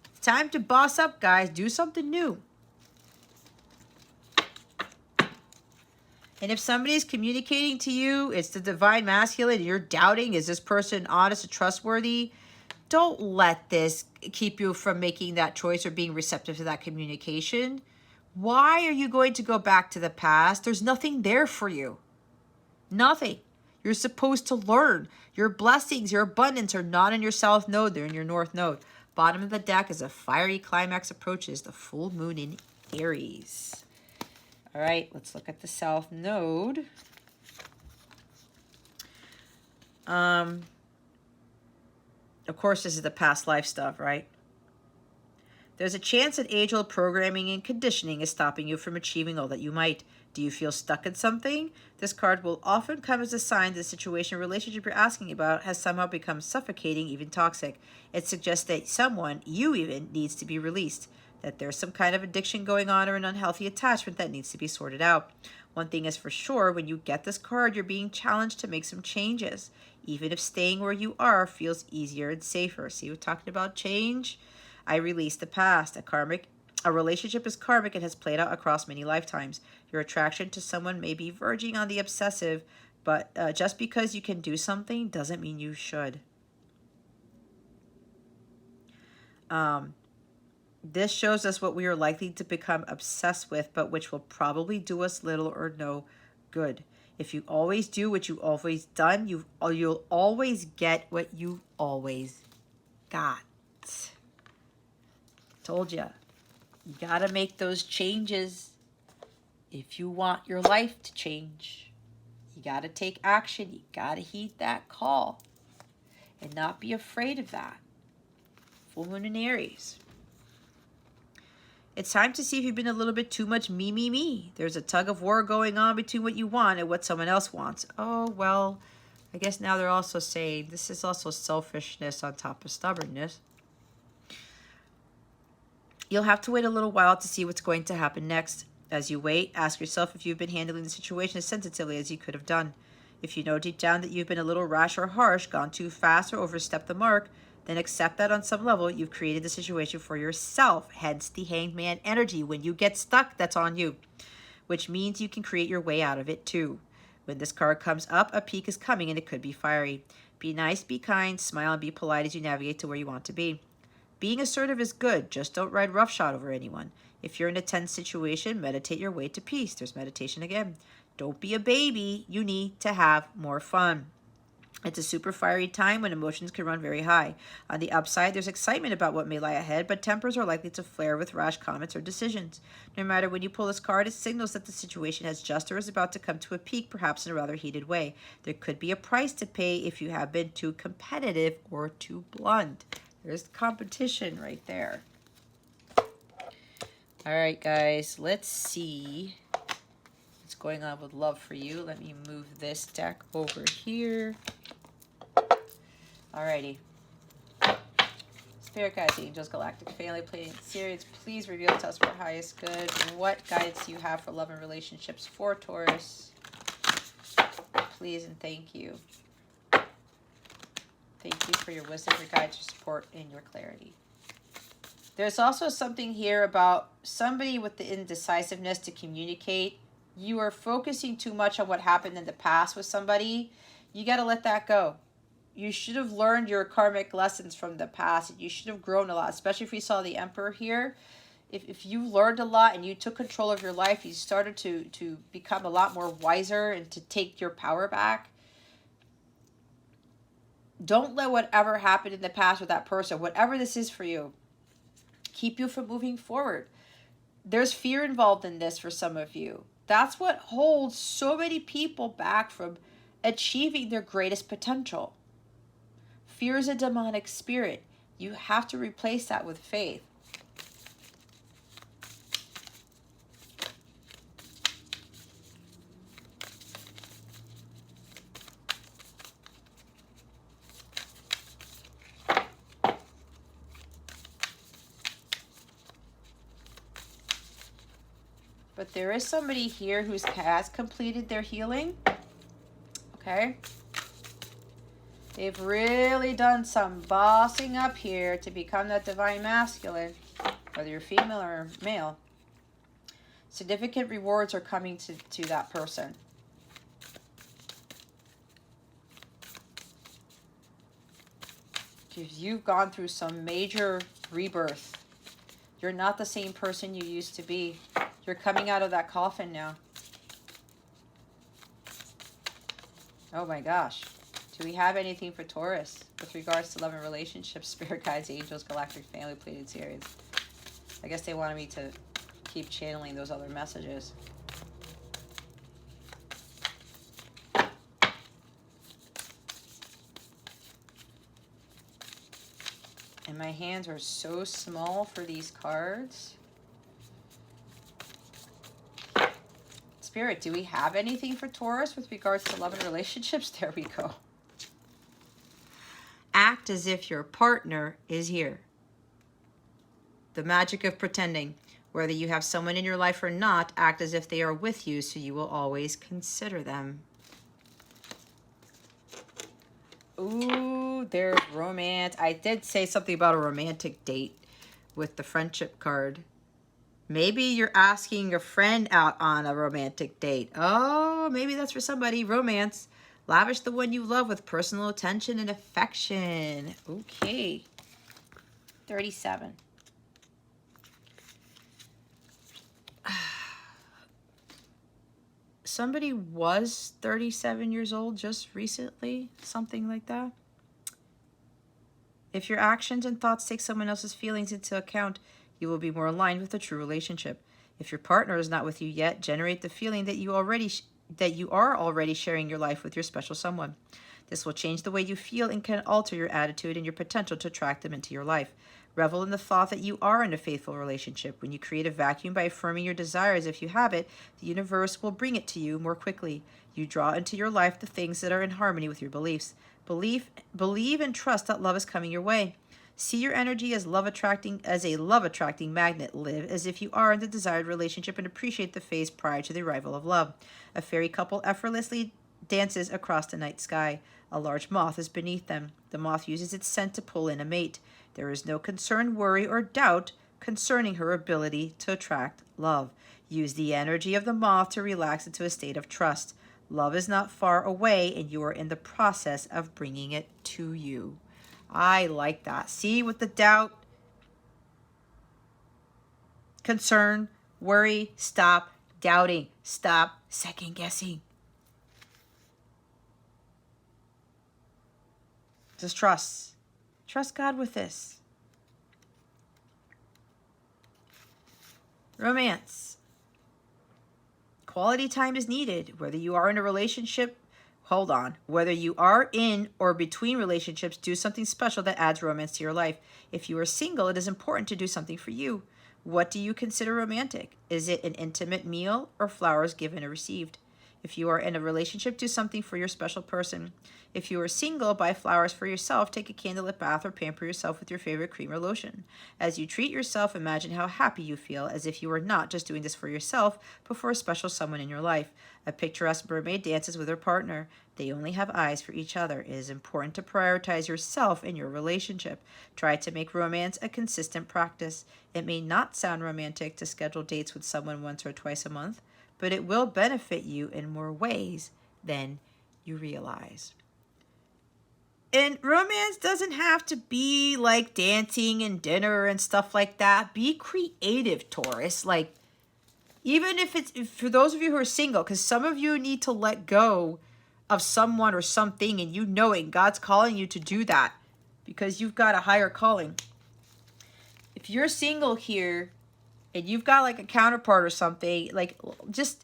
It's time to boss up, guys. Do something new. And if somebody's communicating to you, it's the divine masculine, and you're doubting, is this person honest and trustworthy? Don't let this keep you from making that choice or being receptive to that communication. Why are you going to go back to the past? There's nothing there for you. Nothing. You're supposed to learn. Your blessings, your abundance are not in your south node. They're in your north node. Bottom of the deck is a fiery climax approaches the full moon in Aries. All right, let's look at the south node. Of course, this is the past life stuff, right? There's a chance that age-old programming and conditioning is stopping you from achieving all that you might. Do you feel stuck in something? This card will often come as a sign that the situation or relationship you're asking about has somehow become suffocating, even toxic. It suggests that someone, you even, needs to be released, that there's some kind of addiction going on or an unhealthy attachment that needs to be sorted out. One thing is for sure, when you get this card, you're being challenged to make some changes, even if staying where you are feels easier and safer. See, we're talking about change. I release the past. A relationship is karmic and has played out across many lifetimes. Your attraction to someone may be verging on the obsessive, but just because you can do something doesn't mean you should. This shows us what we are likely to become obsessed with, but which will probably do us little or no good. If you always do what you've always done, you'll always get what you always got. Told ya. You gotta make those changes if you want your life to change. You gotta take action. You gotta heed that call and not be afraid of that. Full moon in Aries. It's time to see if you've been a little bit too much me. There's a tug of war going on between what you want and what someone else wants. Oh, well, I guess now they're also saying this is also selfishness on top of stubbornness. You'll have to wait a little while to see what's going to happen next. As you wait, ask yourself if you've been handling the situation as sensitively as you could have done. If you know deep down that you've been a little rash or harsh, gone too fast or overstepped the mark, then accept that on some level you've created the situation for yourself, hence the hanged man energy. When you get stuck, that's on you, which means you can create your way out of it too. When this card comes up, a peak is coming and it could be fiery. Be nice, be kind, smile, and be polite as you navigate to where you want to be. Being assertive is good, just don't ride roughshod over anyone. If you're in a tense situation, meditate your way to peace. There's meditation again. Don't be a baby, you need to have more fun. It's a super fiery time when emotions can run very high. On the upside, there's excitement about what may lie ahead, but tempers are likely to flare with rash comments or decisions. No matter when you pull this card, it signals that the situation has just or is about to come to a peak, perhaps in a rather heated way. There could be a price to pay if you have been too competitive or too blunt. There's the competition right there. All right, guys, let's see what's going on with love for you. Let me move this deck over here. Alrighty. Spirit guides, angels, galactic family, playing series. Please reveal to us for highest good. What guidance do you have for love and relationships for Taurus? Please and thank you. Thank you for your wisdom, your guidance, your support, and your clarity. There's also something here about somebody with the indecisiveness to communicate. You are focusing too much on what happened in the past with somebody. You got to let that go. You should have learned your karmic lessons from the past. You should have grown a lot, especially if we saw the Emperor here. if you learned a lot and you took control of your life, you started to become a lot more wiser and to take your power back. Don't let whatever happened in the past with that person, whatever this is for you, keep you from moving forward. There's fear involved in this for some of you. That's what holds so many people back from achieving their greatest potential. Fear is a demonic spirit. You have to replace that with faith. But there is somebody here who has completed their healing. Okay? They've really done some bossing up here to become that divine masculine, whether you're female or male. Significant rewards are coming to that person. Because you've gone through some major rebirth. You're not the same person you used to be. You're coming out of that coffin now. Oh my gosh. Do we have anything for Taurus with regards to love and relationships, spirit guides, angels, galactic family, plated series? I guess they wanted me to keep channeling those other messages. And my hands are so small for these cards. Spirit, do we have anything for Taurus with regards to love and relationships? There we go. Act as if your partner is here. The magic of pretending. Whether you have someone in your life or not, act as if they are with you so you will always consider them. Ooh, there's romance. I did say something about a romantic date with the friendship card. Maybe you're asking a friend out on a romantic date. Oh, maybe that's for somebody. Romance. Lavish the one you love with personal attention and affection. Okay. 37. Somebody was 37 years old just recently. Something like that. If your actions and thoughts take someone else's feelings into account, you will be more aligned with a true relationship. If your partner is not with you yet, generate the feeling that you are already sharing your life with your special someone. This will change the way you feel and can alter your attitude and your potential to attract them into your life. Revel in the thought that you are in a faithful relationship. When you create a vacuum by affirming your desires, if you have it, the universe will bring it to you more quickly. You draw into your life the things that are in harmony with your beliefs. Believe and trust that love is coming your way. See your energy as a love attracting magnet. Live as if you are in the desired relationship and appreciate the phase prior to the arrival of love. A fairy couple effortlessly dances across the night sky. A large moth is beneath them. The moth uses its scent to pull in a mate. There is no concern, worry, or doubt concerning her ability to attract love. Use the energy of the moth to relax into a state of trust. Love is not far away, and you are in the process of bringing it to you. I like that. See, with the doubt, concern, worry, stop doubting. Stop second guessing. Just trust. Trust God with this. Romance. Quality time is needed. Whether you are in a relationship, whether you are in or between relationships, do something special that adds romance to your life. If you are single, it is important to do something for you. What do you consider romantic? Is it an intimate meal or flowers given or received? If you are in a relationship, do something for your special person. If you are single, buy flowers for yourself, take a candlelit bath, or pamper yourself with your favorite cream or lotion. As you treat yourself, imagine how happy you feel, as if you were not just doing this for yourself, but for a special someone in your life. A picturesque mermaid dances with her partner. They only have eyes for each other. It is important to prioritize yourself in your relationship. Try to make romance a consistent practice. It may not sound romantic to schedule dates with someone once or twice a month, but it will benefit you in more ways than you realize. And romance doesn't have to be like dancing and dinner and stuff like that. Be creative, Taurus. Like, even if it's for those of you who are single, because some of you need to let go of someone or something, and you know it, and God's calling you to do that because you've got a higher calling. If you're single here and you've got like a counterpart or something, like, just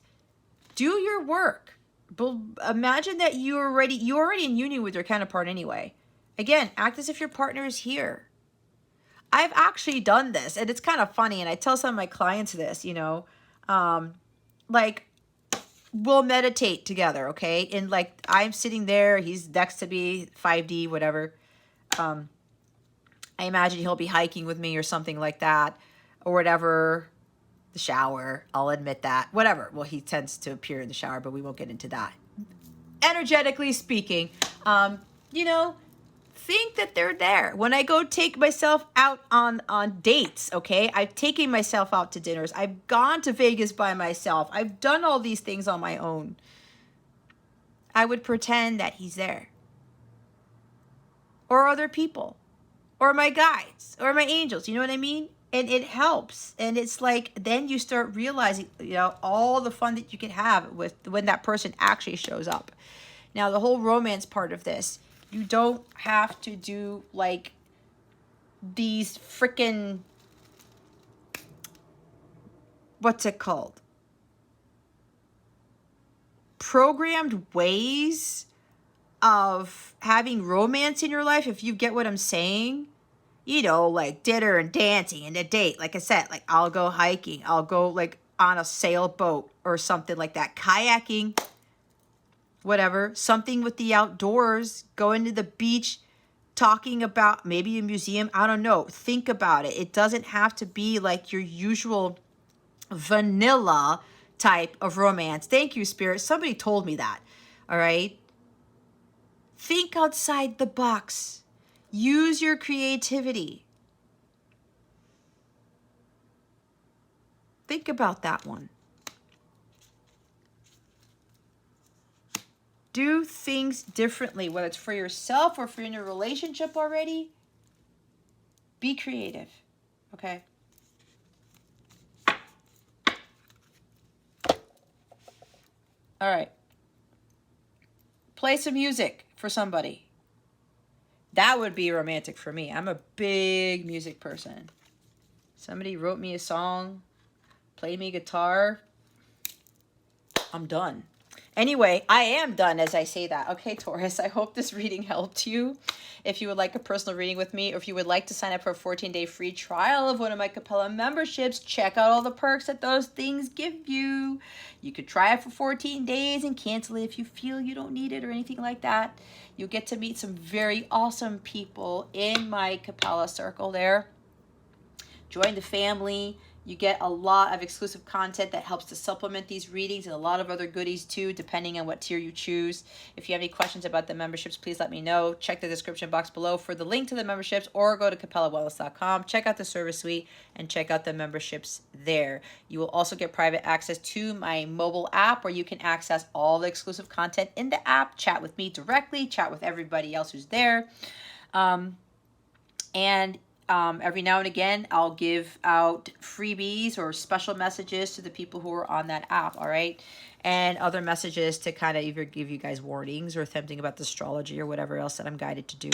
do your work. But imagine that you're already in union with your counterpart anyway. Again, act as if your partner is here. I've actually done this, and it's kind of funny, and I tell some of my clients this, like, we'll meditate together, okay? And like, I'm sitting there, he's next to me, 5D, whatever. I imagine he'll be hiking with me or something like that, or whatever. The shower, I'll admit that. Whatever. Well, he tends to appear in the shower, but we won't get into that. Energetically speaking, you know, think that they're there. When I go take myself out on dates, okay? I've taken myself out to dinners. I've gone to Vegas by myself. I've done all these things on my own. I would pretend that he's there. Or other people. Or my guides. Or my angels. You know what I mean? And it helps. And it's like, then you start realizing, all the fun that you can have with when that person actually shows up. Now, the whole romance part of this, you don't have to do like these freaking, what's it called? Programmed ways of having romance in your life, if you get what I'm saying. Like dinner and dancing and a date. Like I said, like, I'll go hiking. I'll go like on a sailboat or something like that. Kayaking, whatever. Something with the outdoors. Going to the beach, talking about maybe a museum. I don't know. Think about it. It doesn't have to be like your usual vanilla type of romance. Thank you, Spirit. Somebody told me that. All right. Think outside the box. Use your creativity. Think about that one. Do things differently, whether it's for yourself or if you're in a relationship already. Be creative, okay? All right. Play some music for somebody. That would be romantic for me. I'm a big music person. Somebody wrote me a song, played me guitar. I'm done. Anyway, I am done as I say that. Okay, Taurus, I hope this reading helped you. If you would like a personal reading with me, or if you would like to sign up for a 14-day free trial of one of my Capella memberships, check out all the perks that those things give you. You could try it for 14 days and cancel it if you feel you don't need it or anything like that. You'll get to meet some very awesome people in my Capella circle there. Join the family. You get a lot of exclusive content that helps to supplement these readings and a lot of other goodies too, depending on what tier you choose. If you have any questions about the memberships, please let me know. Check the description box below for the link to the memberships, or go to capellawellness.com. Check out the service suite and check out the memberships there. You will also get private access to my mobile app, where you can access all the exclusive content in the app, chat with me directly, chat with everybody else who's there. Every now and again, I'll give out freebies or special messages to the people who are on that app, all right? And other messages to kind of either give you guys warnings or something about the astrology or whatever else that I'm guided to do.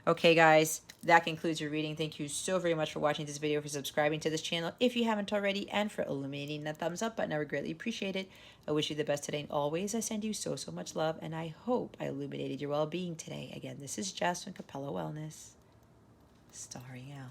Okay, guys, that concludes your reading. Thank you so very much for watching this video, for subscribing to this channel if you haven't already, and for illuminating that thumbs up button. I would greatly appreciate it. I wish you the best today and always. I send you so much love, and I hope I illuminated your well-being today. Again, this is Jess from Capella Wellness. Starring out.